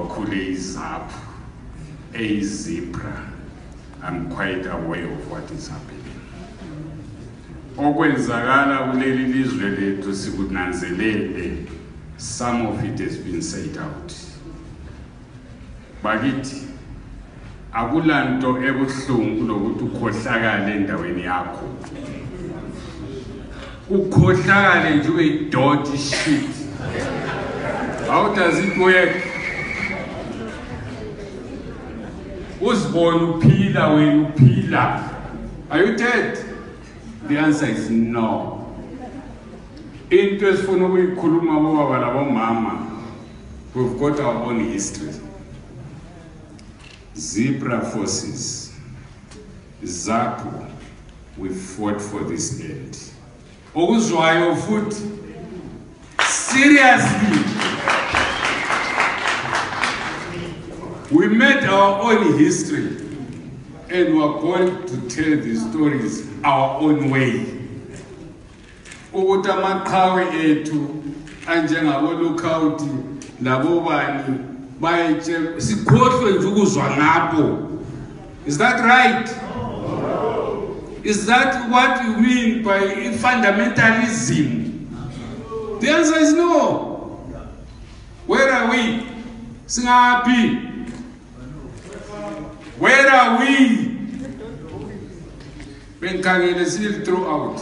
wakhule izaphu, eZIPRA, I'm quite aware of what is happening. Okwenzakala kuleli lizwe lethu sikunanzelele, some of it has been said out. Bakithi akulanto ebuhlungu lokuthi ukhohlakale endaweni yakho. Ukhohlakale nje uyidirty shit. How does it work? Uzibona uphila wena uphila. Are you dead? The answer is no. Into esifuna ukuyikhuluma bobaba labomama, we've got our own history. ZIPRA forces, ZAPU, we fought for this end. Okuzwayo futhi, seriously, we made our own history and we are going to tell the stories our own way. Ukuthi amaqhawe ethu anjengabo lookout labo bani bayetshe sikhohlwe nje ukuzwa ngabo. Is that right? Is that what you mean by fundamentalism? The answer is no. Where are we? Singapi? Where are we? When Kangele still throw out,